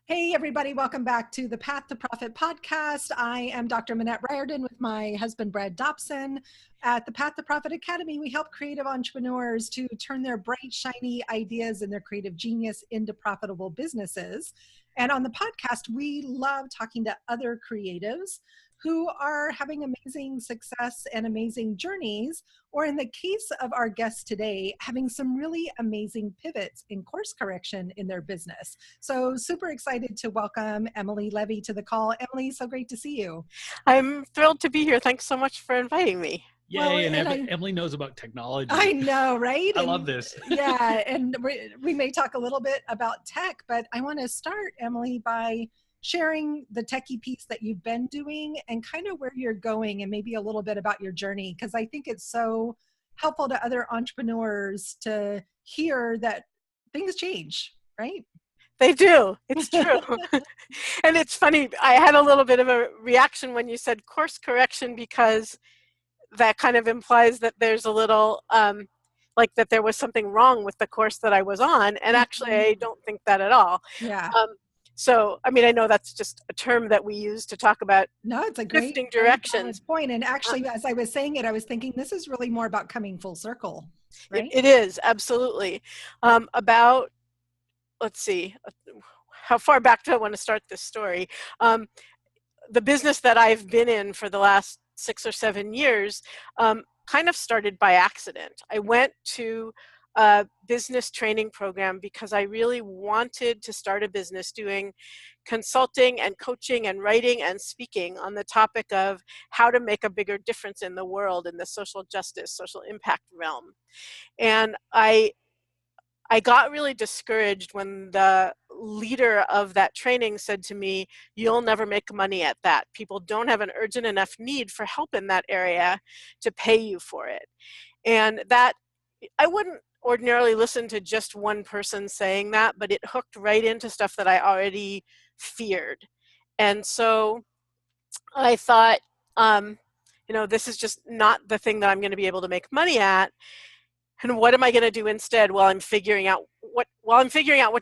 Hey, everybody, welcome back to the Path to Profit podcast. I am Dr. Manette Riordan with my husband, Brad Dobson. At the Path to Profit Academy, we help creative entrepreneurs to turn their bright, shiny ideas and their creative genius into profitable businesses. And on the podcast, we love talking to other creatives who are having amazing success and amazing journeys, or in the case of our guest today, having some really amazing pivots in course correction in their business. So super excited to welcome Emily Levy to the call. Emily, so great to see you. I'm thrilled to be here. Thanks so much for inviting me. Yay, Emily knows about technology. I know, right? I love this. Yeah, and we may talk a little bit about tech, but I want to start, Emily, by sharing the techie piece that you've been doing and kind of where you're going and maybe a little bit about your journey, because I think it's so helpful to other entrepreneurs to hear that things change, right? They do. It's true. And it's funny, I had a little bit of a reaction when you said course correction, because that kind of implies that there's a little, like that there was something wrong with the course that I was on. And actually, I don't think that at all. Yeah. So, I mean, I know that's just a term that we use to talk about it's a shifting directions. Point. And actually, as I was saying it, I was thinking this is really more about coming full circle, right? It is, absolutely. Let's see, how far back do I want to start this story? The business that I've been in for the last 6 or 7 years kind of started by accident. I went to a business training program because I really wanted to start a business doing consulting and coaching and writing and speaking on the topic of how to make a bigger difference in the world in the social justice, social impact realm. And I got really discouraged when the leader of that training said to me, "You'll never make money at that. People don't have an urgent enough need for help in that area to pay you for it." And that, I wouldn't ordinarily listen to just one person saying that, but it hooked right into stuff that I already feared. And so I thought, this is just not the thing that I'm going to be able to make money at. And what am I going to do instead while I'm figuring out what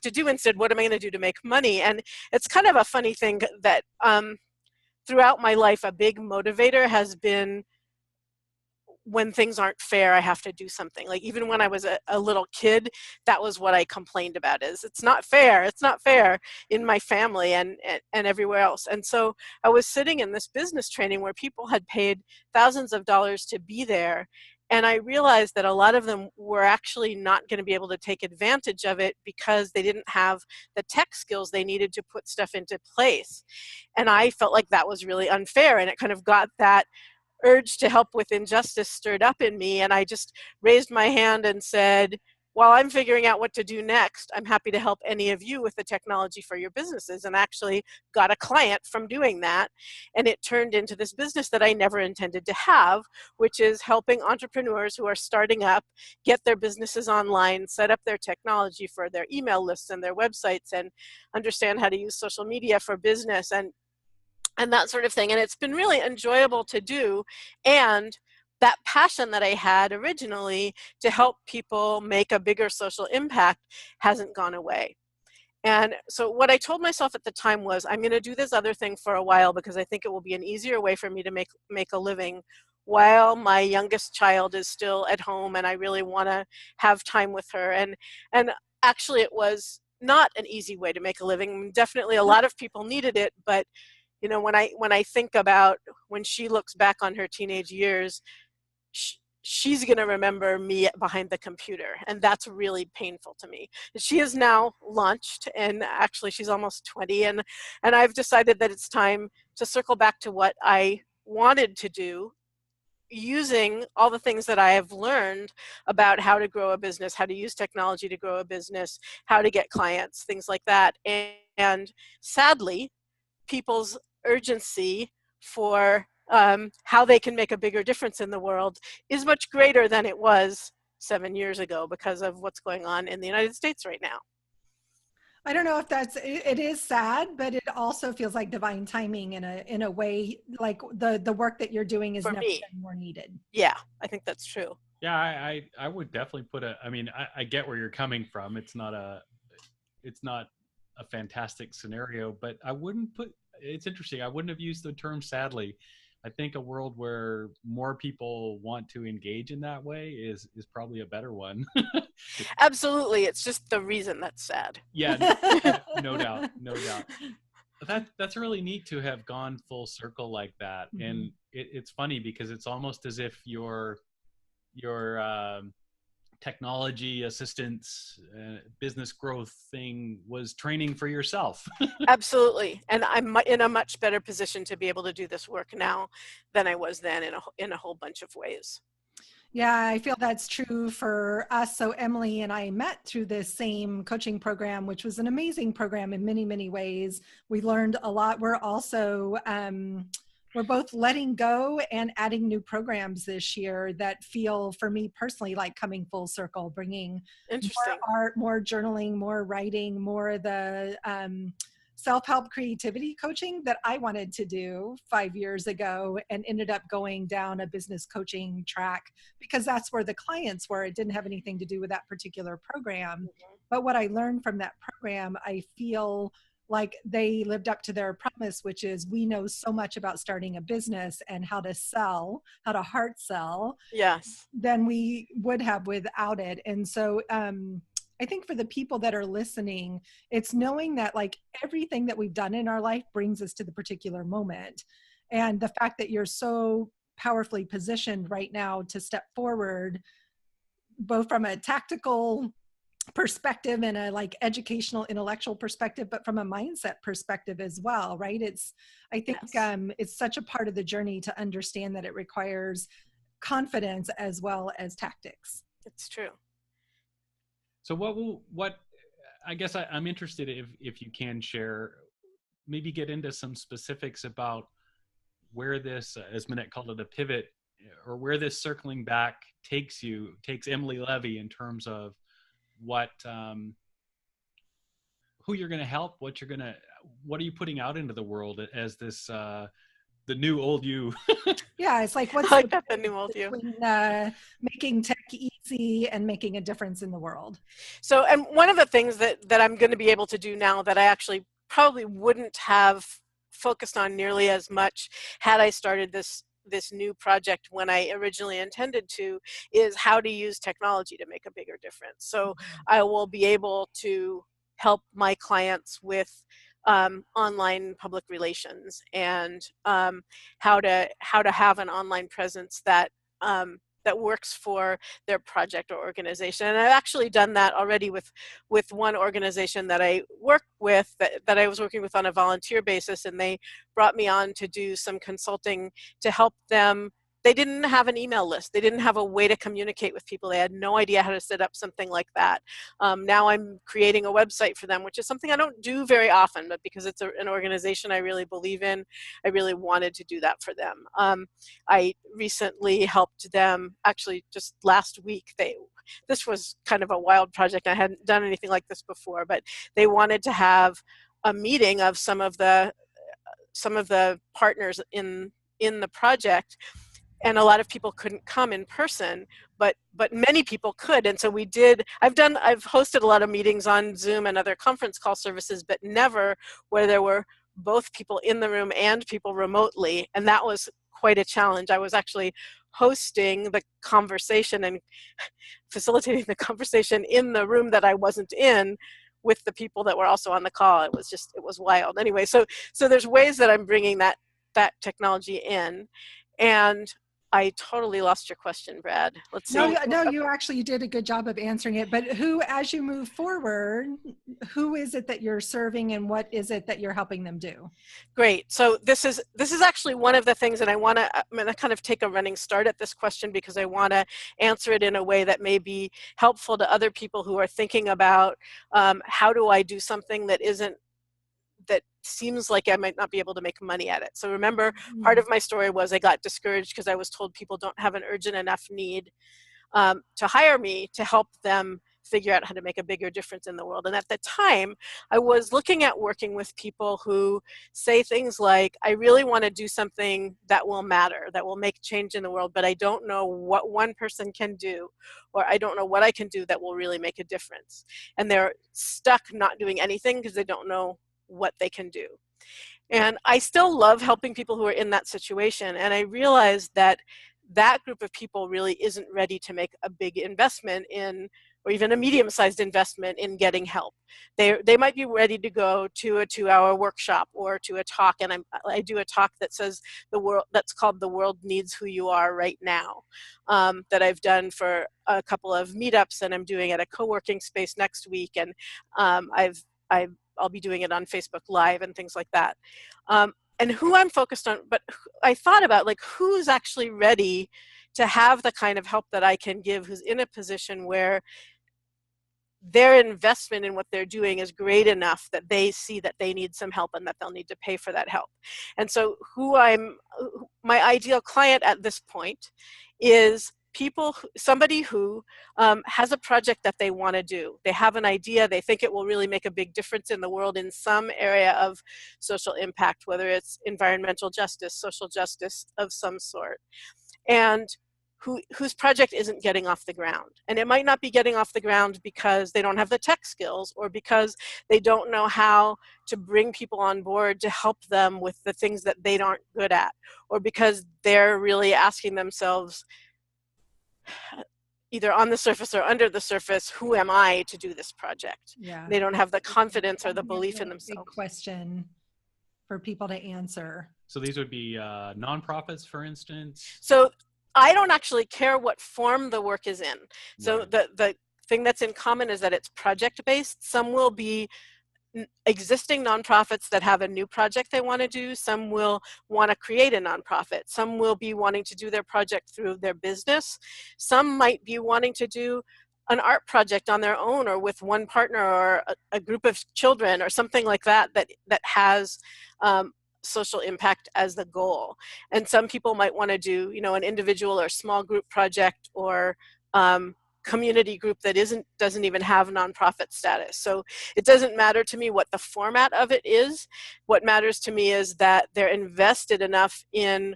to do instead? What am I going to do to make money? And it's kind of a funny thing that throughout my life, a big motivator has been when things aren't fair, I have to do something. Like even when I was a little kid, that was what I complained about, is it's not fair. It's not fair in my family and everywhere else. And so I was sitting in this business training where people had paid thousands of dollars to be there. And I realized that a lot of them were actually not going to be able to take advantage of it because they didn't have the tech skills they needed to put stuff into place. And I felt like that was really unfair. And it kind of got that urge to help with injustice stirred up in me. And I just raised my hand and said, while I'm figuring out what to do next, I'm happy to help any of you with the technology for your businesses, and actually got a client from doing that. And it turned into this business that I never intended to have, which is helping entrepreneurs who are starting up get their businesses online, set up their technology for their email lists and their websites, and understand how to use social media for business and that sort of thing. And it's been really enjoyable to do. And that passion that I had originally to help people make a bigger social impact hasn't gone away. And so what I told myself at the time was, I'm going to do this other thing for a while because I think it will be an easier way for me to make a living while my youngest child is still at home and I really want to have time with her. And actually it was not an easy way to make a living. Definitely a lot of people needed it, but when I think about when she looks back on her teenage years, she's going to remember me behind the computer, and that's really painful to me. She is now launched, and actually she's almost 20, and I've decided that it's time to circle back to what I wanted to do, using all the things that I have learned about how to grow a business, how to use technology to grow a business, how to get clients, things like that. And sadly, people's urgency for how they can make a bigger difference in the world is much greater than it was 7 years ago because of what's going on in the United States right now. I don't know if it is sad, but it also feels like divine timing in a way, like the work that you're doing is never been more needed. Yeah, I think that's true. Yeah, I would definitely I get where you're coming from. It's not a fantastic scenario, but it's interesting. I wouldn't have used the term sadly. I think a world where more people want to engage in that way is probably a better one. Absolutely. It's just the reason that's sad. Yeah, no doubt. That's really neat to have gone full circle like that. Mm-hmm. And it's funny because it's almost as if your technology assistance business growth thing was training for yourself. Absolutely. And I'm in a much better position to be able to do this work now than I was then in a whole bunch of ways. Yeah, I feel that's true for us. So Emily and I met through this same coaching program, which was an amazing program in many, many ways. We learned a lot. We're also, we're both letting go and adding new programs this year that feel, for me personally, like coming full circle, bringing more art, more journaling, more writing, more of the self-help creativity coaching that I wanted to do 5 years ago and ended up going down a business coaching track because that's where the clients were. It didn't have anything to do with that particular program. Mm-hmm. But what I learned from that program, I feel like they lived up to their promise, which is we know so much about starting a business and how to sell, how to hard sell, yes, than we would have without it. And so I think for the people that are listening, it's knowing that like everything that we've done in our life brings us to the particular moment. And the fact that you're so powerfully positioned right now to step forward, both from a tactical perspective and a like educational, intellectual perspective, but from a mindset perspective as well, right? I think yes. It's such a part of the journey to understand that it requires confidence as well as tactics. It's true. So what I guess I'm interested if you can share, maybe get into some specifics about where this, as Minette called it, a pivot, or where this circling back takes Emily Levy in terms of what, who you're going to help, what are you putting out into the world as this, the new old you. Yeah, it's like what's the new old you between making tech easy and making a difference in the world. So, and one of the things that I'm going to be able to do now that I actually probably wouldn't have focused on nearly as much had I started this new project when I originally intended to, is how to use technology to make a bigger difference. So I will be able to help my clients with online public relations and how to have an online presence that that works for their project or organization. And I've actually done that already with one organization that I work with, that I was working with on a volunteer basis, and they brought me on to do some consulting to help them. They didn't have an email list. They didn't have a way to communicate with people. They had no idea how to set up something like that. Now I'm creating a website for them, which is something I don't do very often, but because it's an organization I really believe in, I really wanted to do that for them. I recently helped them, actually just last week, this was kind of a wild project. I hadn't done anything like this before, but they wanted to have a meeting of some of the partners in the project. And a lot of people couldn't come in person, but many people could. And so we did, I've hosted a lot of meetings on Zoom and other conference call services, but never where there were both people in the room and people remotely. And that was quite a challenge. I was actually hosting the conversation and facilitating the conversation in the room that I wasn't in with the people that were also on the call. It was wild. Anyway, so there's ways that I'm bringing that technology in. And I totally lost your question, Brad. Let's see. No, you did a good job of answering it. But who, as you move forward, who is it that you're serving, and what is it that you're helping them do? Great. So this is actually one of the things, and I'm going to kind of take a running start at this question because I want to answer it in a way that may be helpful to other people who are thinking about how do I do something that seems like I might not be able to make money at it. So remember, part of my story was I got discouraged because I was told people don't have an urgent enough need to hire me to help them figure out how to make a bigger difference in the world. And at the time, I was looking at working with people who say things like, I really want to do something that will matter, that will make change in the world, but I don't know what one person can do, or I don't know what I can do that will really make a difference. And they're stuck not doing anything because they don't know what they can do. And I still love helping people who are in that situation. And I realized that that group of people really isn't ready to make a big investment in, or even a medium-sized investment in getting help. They might be ready to go to a 2-hour workshop or to a talk, and I do a talk that says that's called "The World Needs Who You Are Right Now," that I've done for a couple of meetups, and I'm doing at a co-working space next week, and I'll be doing it on Facebook Live and things like that. And who I'm focused on, but I thought about like who's actually ready to have the kind of help that I can give, who's in a position where their investment in what they're doing is great enough that they see that they need some help and that they'll need to pay for that help. And so my ideal client at this point is somebody who has a project that they want to do. They have an idea, they think it will really make a big difference in the world in some area of social impact, whether it's environmental justice, social justice of some sort, and whose project isn't getting off the ground. And it might not be getting off the ground because they don't have the tech skills, or because they don't know how to bring people on board to help them with the things that they aren't good at, or because they're really asking themselves, either on the surface or under the surface, who am I to do this project? Yeah. They don't have the confidence or the belief in themselves. Big question for people to answer. So these would be nonprofits, for instance? So I don't actually care what form the work is in. So Right. the thing that's in common is that it's project-based. Some will be existing nonprofits that have a new project they want to do. Some will want to create a nonprofit. Some will be wanting to do their project through their business. Some might be wanting to do an art project on their own, or with one partner, or a group of children, or something like that that has social impact as the goal. And some people might want to do, an individual or small group project, or community group that doesn't even have nonprofit status. So it doesn't matter to me what the format of it is. What matters to me is that they're invested enough in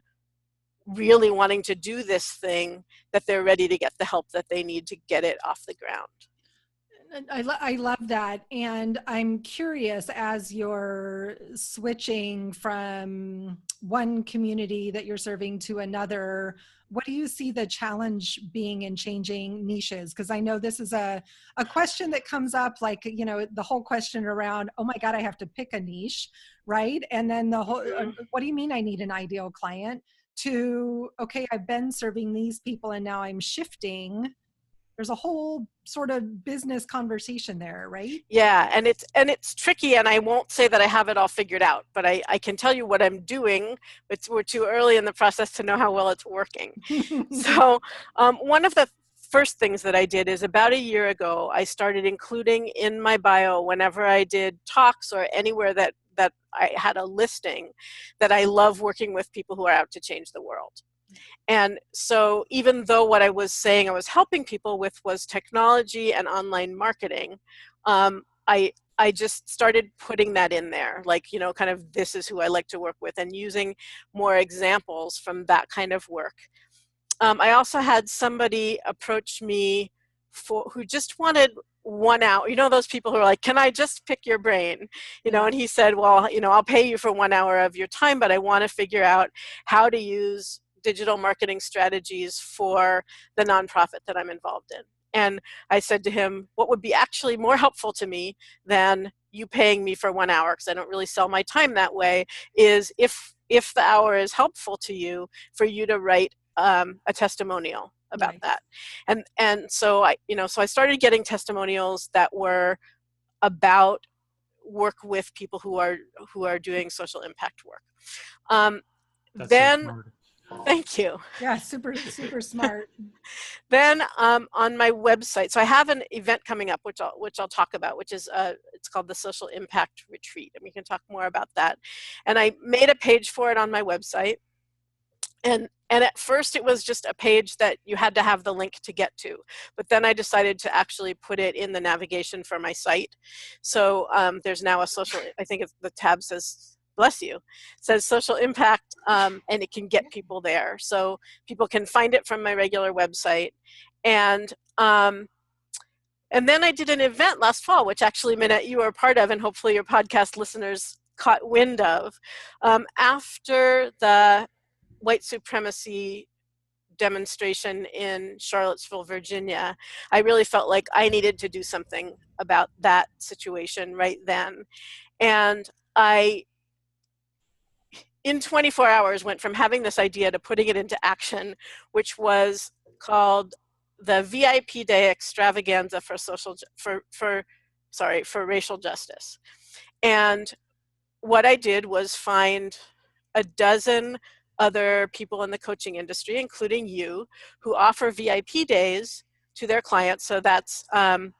really wanting to do this thing that they're ready to get the help that they need to get it off the ground. I love that. And I'm curious, as you're switching from one community that you're serving to another, what do you see the challenge being in changing niches? Because I know this is a question that comes up, like, the whole question around, oh my God, I have to pick a niche, right? And then the whole, what do you mean I need an ideal client? To, okay, I've been serving these people and now I'm shifting. There's a whole sort of business conversation there, right? Yeah, and it's tricky, and I won't say that I have it all figured out, but I can tell you what I'm doing. We're too early in the process to know how well it's working. So one of the first things that I did is, about a year ago, I started including in my bio, whenever I did talks or anywhere that I had a listing, that I love working with people who are out to change the world. And so even though what I was saying I was helping people with was technology and online marketing, I just started putting that in there, like, kind of, this is who I like to work with, and using more examples from that kind of work. I also had somebody approach me who just wanted 1 hour. Those people who are like, can I just pick your brain? And he said, well, I'll pay you for 1 hour of your time, but I want to figure out how to use digital marketing strategies for the nonprofit that I'm involved in. And I said to him, what would be actually more helpful to me than you paying me for 1 hour, because I don't really sell my time that way, is if the hour is helpful to you, for you to write a testimonial about that. And so I started getting testimonials that were about work with people who are doing social impact work. That's then so smart. Thank you. Yeah, super, super smart. Then on my website, so I have an event coming up, which I'll talk about, which is it's called the Social Impact Retreat, and we can talk more about that. And I made a page for it on my website. And at first it was just a page that you had to have the link to get to. But then I decided to actually put it in the navigation for my site. So there's now a social, I think the tab says, bless you, says social impact, and it can get people there. So people can find it from my regular website. And then I did an event last fall, which actually, Minette, you were a part of, and hopefully your podcast listeners caught wind of. After the white supremacy demonstration in Charlottesville, Virginia, I really felt like I needed to do something about that situation right then. And I, in 24 hours, went from having this idea to putting it into action, which was called the VIP Day Extravaganza for racial justice. And what I did was find a dozen other people in the coaching industry, including you, who offer VIP days to their clients. So that's a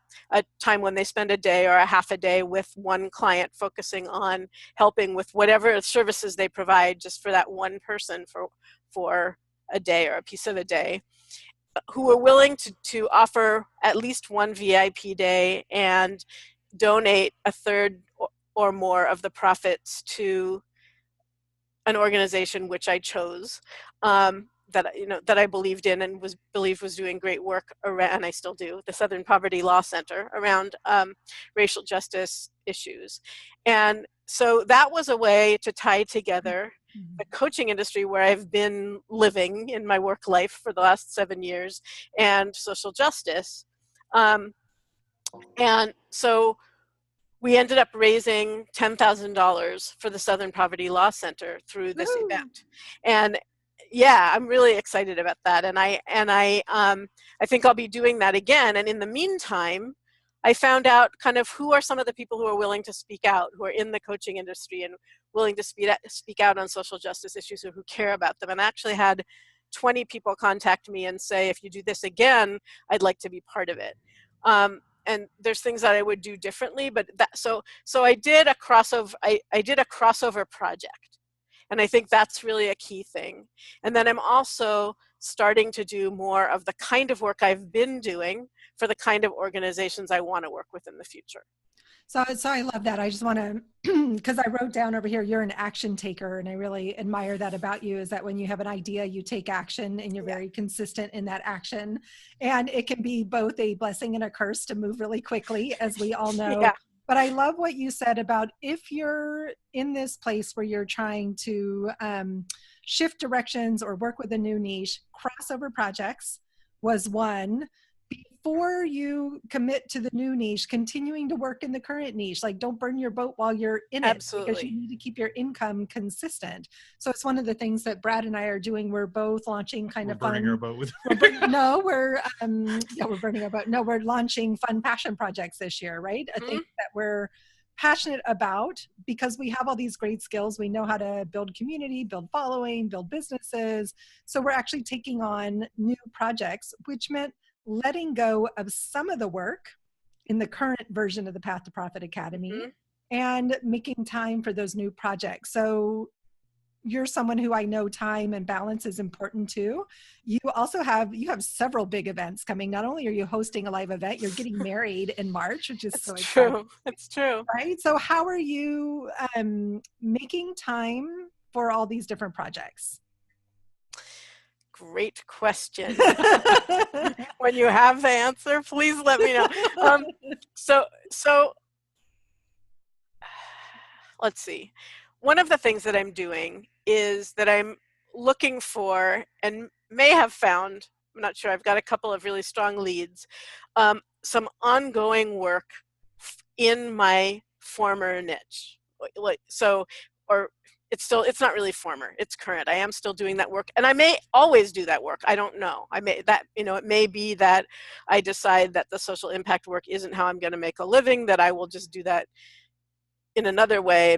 time when they spend a day or a half a day with one client, focusing on helping with whatever services they provide just for that one person for a day or a piece of a day, who are willing to offer at least one VIP day and donate a third or more of the profits to an organization which I chose, that I believed in and believed was doing great work around, and I still do, the Southern Poverty Law Center, around racial justice issues. And so that was a way to tie together the coaching industry, where I've been living in my work life for the last 7 years, and social justice. And so we ended up raising $10,000 for the Southern Poverty Law Center through this event. And yeah, I'm really excited about that. And I think I'll be doing that again. And in the meantime, I found out kind of who are some of the people who are willing to speak out, who are in the coaching industry and willing to speak out on social justice issues, or who care about them. And I actually had 20 people contact me and say, if you do this again, I'd like to be part of it. And there's things that I would do differently, but so I did a crossover. I did a crossover project, and I think that's really a key thing. And then I'm also starting to do more of the kind of work I've been doing for the kind of organizations I want to work with in the future. So I love that. I just want to, because I wrote down over here, you're an action taker, and I really admire that about you, is that when you have an idea, you take action, and you're very consistent in that action. And it can be both a blessing and a curse to move really quickly, as we all know. Yeah. But I love what you said about, if you're in this place where you're trying to shift directions or work with a new niche, crossover projects was one. Before you commit to the new niche, continuing to work in the current niche, like, don't burn your boat while you're in it. Absolutely. Because you need to keep your income consistent. So it's one of the things that Brad and I are doing. We're both launching kind of burning fun. our boat with we're burning our boat. No, we're launching fun passion projects this year, right? I think that we're passionate about, because we have all these great skills. We know how to build community, build following, build businesses. So we're actually taking on new projects, which meant letting go of some of the work in the current version of the Path to Profit Academy and making time for those new projects. So you're someone who I know time and balance is important to. You also have several big events coming. Not only are you hosting a live event, you're getting married in March, which is so exciting. It's true. Right? So how are you making time for all these different projects? Great question. When you have the answer, please let me know. So let's see. One of the things that I'm doing is that I'm looking for, and may have found, I'm not sure, I've got a couple of really strong leads, some ongoing work in my former niche. It's not really former, it's current. I am still doing that work, and I may always do that work. I don't know. It may be that I decide that the social impact work isn't how I'm going to make a living, that I will just do that in another way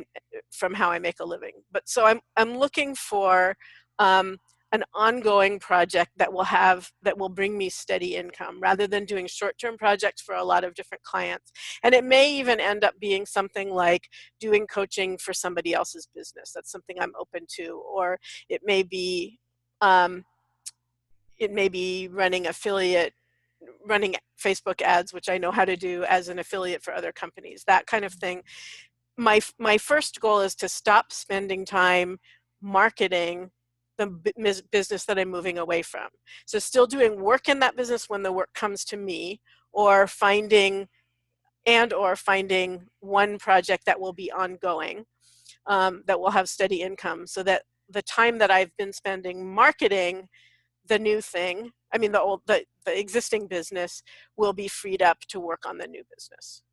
from how I make a living. But so I'm looking for an ongoing project that will bring me steady income, rather than doing short-term projects for a lot of different clients. And it may even end up being something like doing coaching for somebody else's business. That's something I'm open to. Or it may be It may be running Facebook ads, which I know how to do as an affiliate for other companies, that kind of thing. My first goal is to stop spending time marketing the business that I'm moving away from. So still doing work in that business when the work comes to me, or finding one project that will be ongoing, that will have steady income, so that the time that I've been spending marketing the new thing, the existing business, will be freed up to work on the new business.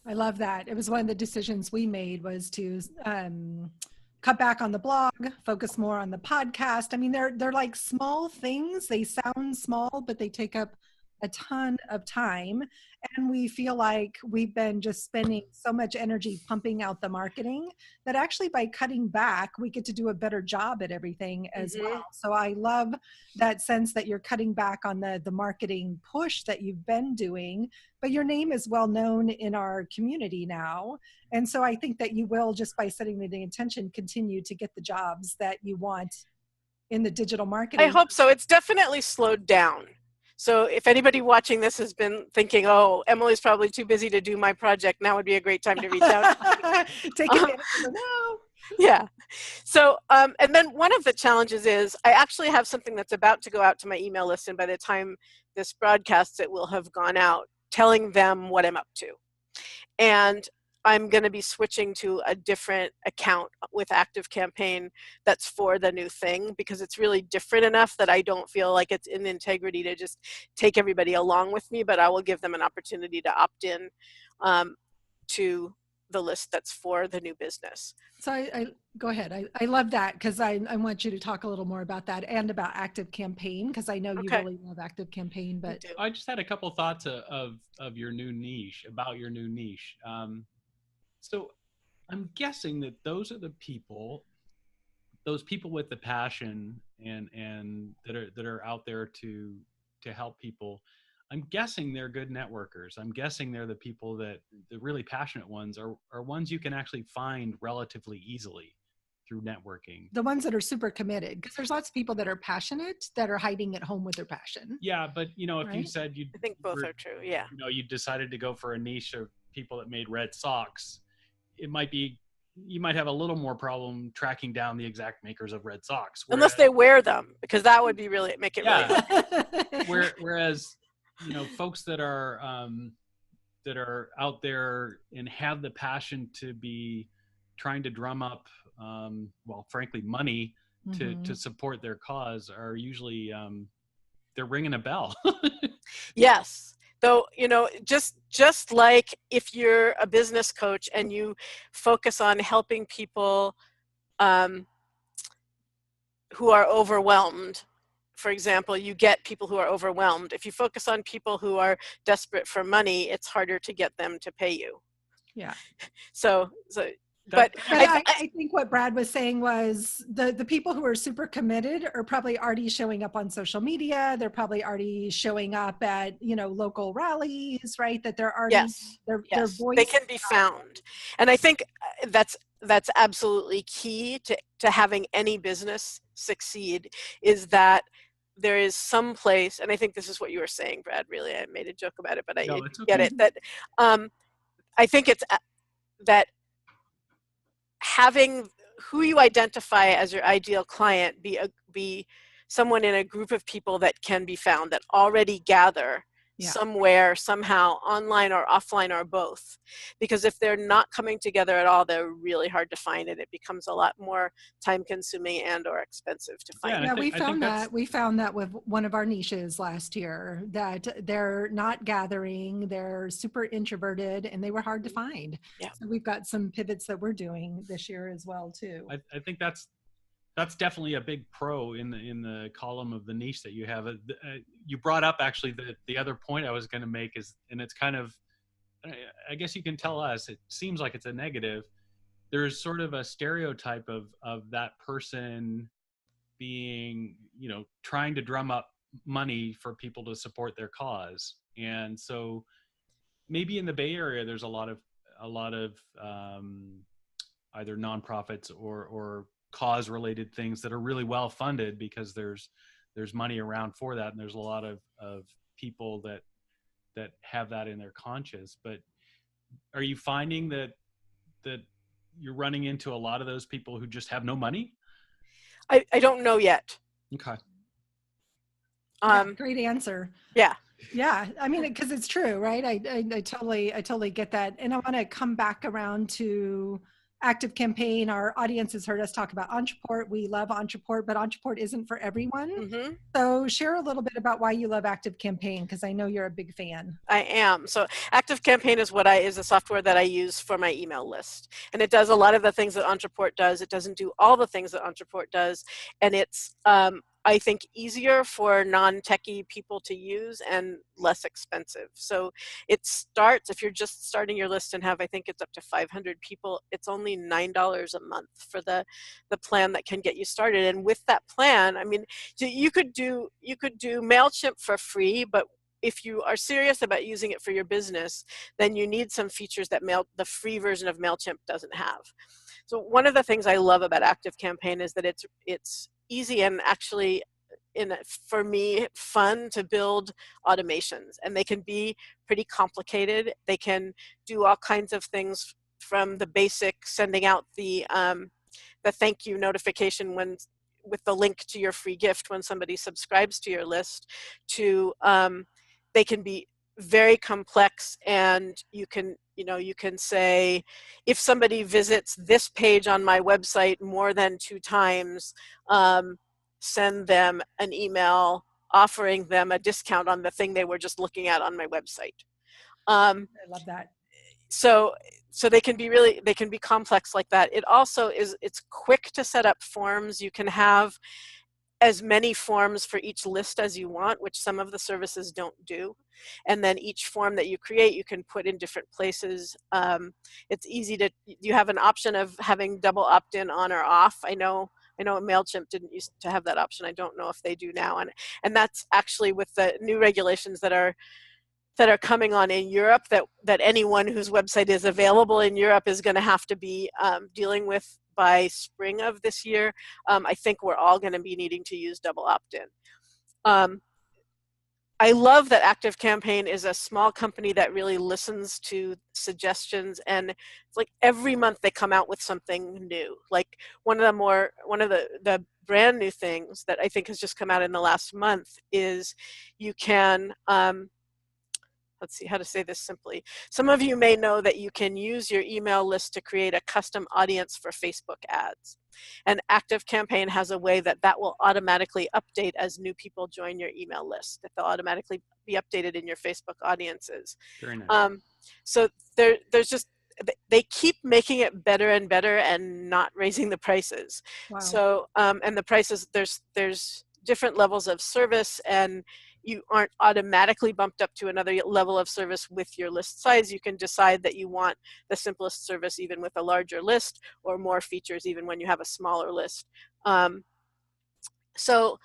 I love that. It was one of the decisions we made, was to cut back on the blog, focus more on the podcast. I mean, they're like small things. They sound small, but they take up a ton of time. And we feel like we've been just spending so much energy pumping out the marketing that actually by cutting back, we get to do a better job at everything as well. So I love that sense that you're cutting back on the marketing push that you've been doing, but your name is well known in our community now. And so I think that you will, just by setting the intention, continue to get the jobs that you want in the digital marketing. I hope so. It's definitely slowed down. So if anybody watching this has been thinking, oh, Emily's probably too busy to do my project, now would be a great time to reach out. Take advantage of it now. Yeah. So, and then one of the challenges is I actually have something that's about to go out to my email list, and by the time this broadcasts, it will have gone out, telling them what I'm up to. And I'm going to be switching to a different account with ActiveCampaign that's for the new thing, because it's really different enough that I don't feel like it's in integrity to just take everybody along with me, but I will give them an opportunity to opt in to the list that's for the new business. So I go ahead. I love that, because I want you to talk a little more about that and about ActiveCampaign, because I know you really love ActiveCampaign. But I just had a couple of thoughts of your new niche, about your new niche. So I'm guessing that those are the people, those people with the passion and that are out there to help people. I'm guessing they're good networkers. I'm guessing they're the people that the really passionate ones are ones you can actually find relatively easily through networking. The ones that are super committed, because there's lots of people that are passionate that are hiding at home with their passion. Yeah, but if you said I think both are true. Yeah. You decided to go for a niche of people that made red socks, you might have a little more problem tracking down the exact makers of red socks. Unless they wear them, because that would be really make it really. Whereas, folks that are out there and have the passion to be trying to drum up, frankly, money to support their cause are usually they're ringing a bell. Yes. Though, just like if you're a business coach and you focus on helping people who are overwhelmed, for example, you get people who are overwhelmed. If you focus on people who are desperate for money, it's harder to get them to pay you. Yeah. But I think what Brad was saying was the people who are super committed are probably already showing up on social media. They're probably already showing up at, local rallies, right? That they're already, their voice. They can be found. And I think that's absolutely key to having any business succeed, is that there is some place, and I think this is what you were saying, Brad, really, I made a joke about it, but I get it, that I think it's that having who you identify as your ideal client be someone in a group of people that can be found, that already gather somewhere, somehow, online or offline or both. Because if they're not coming together at all, they're really hard to find, and it becomes a lot more time consuming and or expensive to find. Yeah, we found that with one of our niches last year, that they're not gathering, they're super introverted, and they were hard to find. Yeah. So we've got some pivots that we're doing this year as well too. I think that's definitely a big pro in the column of the niche that you have. You brought up actually the other point I was going to make is, and it's kind of, I guess you can tell us, it seems like it's a negative. There's sort of a stereotype of that person being, trying to drum up money for people to support their cause. And so maybe in the Bay Area, there's a lot of either nonprofits or cause related things that are really well funded because there's money around for that, and there's a lot of people that have that in their conscience. But are you finding that you're running into a lot of those people who just have no money? I don't know yet. Okay. Great answer. Yeah. Yeah, I mean, because it's true, right? I totally get that. And I want to come back around to Active Campaign. Our audience has heard us talk about Entreport. We love Entreport, but Entreport isn't for everyone. Mm-hmm. So share a little bit about why you love Active Campaign, because I know you're a big fan. I am. So Active Campaign is the software that I use for my email list. And it does a lot of the things that Entreport does. It doesn't do all the things that Entreport does. And it's, I think, easier for non-techie people to use and less expensive. So it starts, if you're just starting your list and have, I think it's up to 500 people, it's only $9 a month for the plan that can get you started. And with that plan, I mean, you could do MailChimp for free, but if you are serious about using it for your business, then you need some features that the free version of MailChimp doesn't have. So one of the things I love about Active Campaign is that it's easy and actually, for me, fun to build automations, and they can be pretty complicated. They can do all kinds of things, from the basic sending out the thank you notification with the link to your free gift when somebody subscribes to your list, to they can be very complex, and you can say, if somebody visits this page on my website more than 2 times, send them an email offering them a discount on the thing they were just looking at on my website. I love that. So they can be complex like that. It also it's quick to set up forms. You can have as many forms for each list as you want, which some of the services don't do. And then each form that you create, you can put in different places. It's easy you have an option of having double opt-in on or off. I know MailChimp didn't used to have that option. I don't know if they do now. And that's actually with the new regulations that are coming on in Europe, that anyone whose website is available in Europe is going to have to be dealing with by spring of this year. I think we're all going to be needing to use double opt-in. I love that Active Campaign is a small company that really listens to suggestions, and it's like every month they come out with something new. Like one of the brand new things that I think has just come out in the last month is you can let's see how to say this simply. Some of you may know that you can use your email list to create a custom audience for Facebook ads. And Active Campaign has a way that will automatically update as new people join your email list, that they'll automatically be updated in your Facebook audiences. Very nice. So there's just, they keep making it better and better and not raising the prices. Wow. So, and the prices, there's different levels of service, and you aren't automatically bumped up to another level of service with your list size. You can decide that you want the simplest service even with a larger list, or more features even when you have a smaller list. So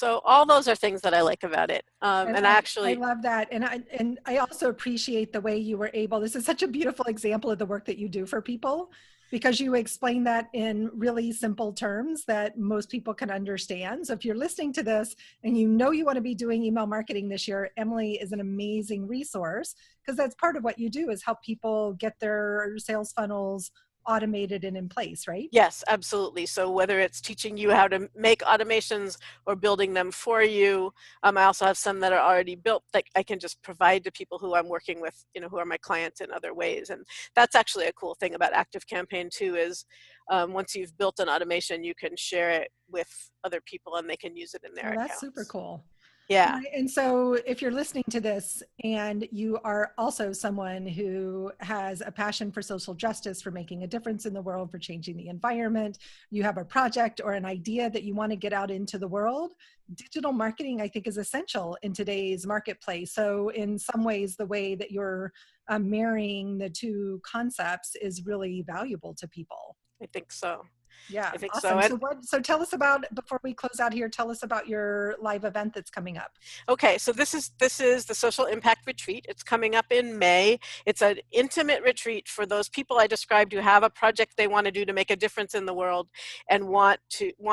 all those are things that I like about it. And I love that. And I also appreciate the way you were able, this is such a beautiful example of the work that you do for people, because you explain that in really simple terms that most people can understand. So if you're listening to this and you know you want to be doing email marketing this year, Emily is an amazing resource, because that's part of what you do, is help people get their sales funnels automated and in place, right? Yes, absolutely. So whether it's teaching you how to make automations or building them for you, I also have some that are already built that I can just provide to people who I'm working with, who are my clients in other ways. And that's actually a cool thing about Active Campaign too, is once you've built an automation, you can share it with other people and they can use it in their accounts. That's super cool. Yeah. And so if you're listening to this and you are also someone who has a passion for social justice, for making a difference in the world, for changing the environment, you have a project or an idea that you want to get out into the world, digital marketing, I think, is essential in today's marketplace. So in some ways, the way that you're marrying the two concepts is really valuable to people. I think so. Yeah, I think awesome. so. So tell us about, before we close out here, tell us about your live event that's coming up. Okay, so this is the Social Impact Retreat. It's coming up in May. It's an intimate retreat for those people I described who have a project they want to do to make a difference in the world and want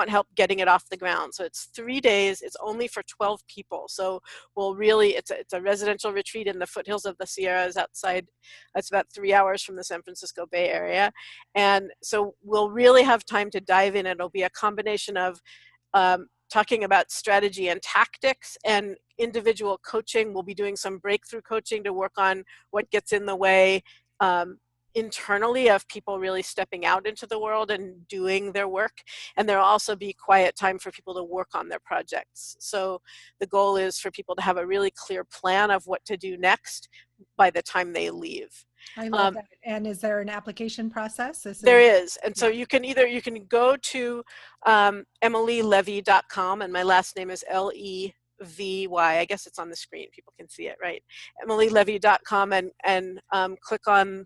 help getting it off the ground. So it's 3 days. It's only for 12 people. So it's a residential retreat in the foothills of the Sierras outside. It's about 3 hours from the San Francisco Bay Area. And so we'll really have time to dive in. It'll be a combination of talking about strategy and tactics and individual coaching. We'll be doing some breakthrough coaching to work on what gets in the way internally of people really stepping out into the world and doing their work. And there'll also be quiet time for people to work on their projects. So the goal is for people to have a really clear plan of what to do next by the time they leave. I love that. And is there an application process? There is. And so yeah. you can go to emilylevy.com, and my last name is Levy. I guess it's on the screen. People can see it, right? emilylevy.com and click on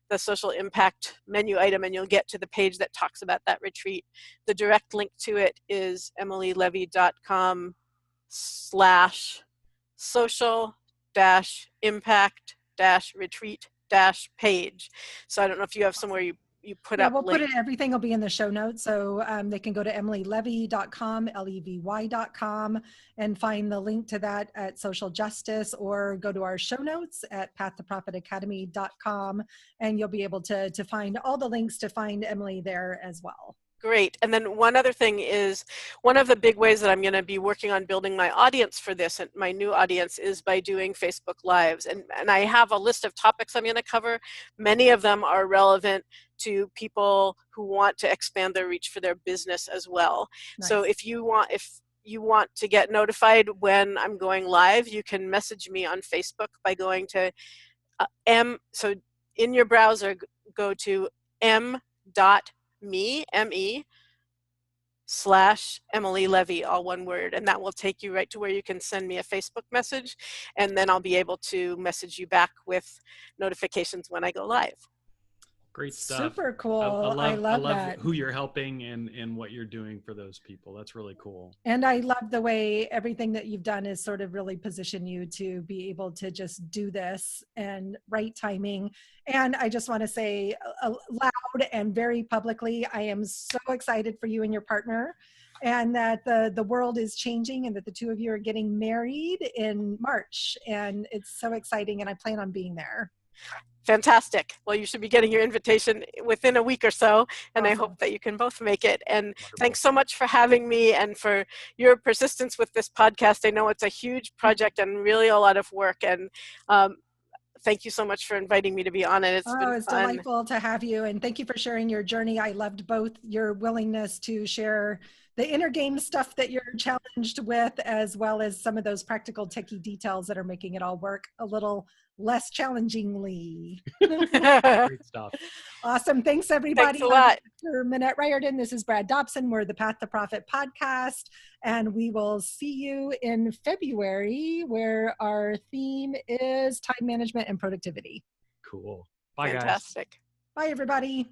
the social impact menu item, and you'll get to the page that talks about that retreat. The direct link to it is emilylevy.com/social-impact-retreat-page. So I don't know if you have somewhere you put up we'll links. put everything will be in the show notes. So they can go to emilylevy.com, levy.com, and find the link to that at Social Justice, or go to our show notes at pathtoprofitacademy.com, and you'll be able to find all the links to find Emily there as well. Great. And then one other thing is, one of the big ways that I'm going to be working on building my audience for this, and my new audience, is by doing Facebook Lives. And I have a list of topics I'm going to cover. Many of them are relevant to people who want to expand their reach for their business as well. Nice. So if you want to get notified when I'm going live, you can message me on Facebook by going to so in your browser, go to me/Emily Levy, all one word, and that will take you right to where you can send me a Facebook message, and then I'll be able to message you back with notifications when I go live. Great stuff. Super cool. I love that. who you're helping and what you're doing for those people. That's really cool. And I love the way everything that you've done is sort of really position you to be able to just do this and right timing. And I just want to say loud and very publicly, I am so excited for you and your partner, and that the world is changing, and that the two of you are getting married in March. And it's so exciting, and I plan on being there. Fantastic. Well, you should be getting your invitation within a week or so, and Awesome. I hope that you can both make it. And Wonderful. Thanks so much for having me and for your persistence with this podcast. I know it's a huge project and really a lot of work, and thank you so much for inviting me to be on it. It's delightful to have you, and thank you for sharing your journey. I loved both your willingness to share the inner game stuff that you're challenged with, as well as some of those practical techie details that are making it all work a little less challengingly. Great stuff. Awesome. Thanks, everybody. Thanks a lot. For Minette Riordan, this is Brad Dobson. We're the Path to Profit podcast, and we will see you in February, where our theme is time management and productivity. Cool. Bye, Fantastic. Guys. Bye, everybody.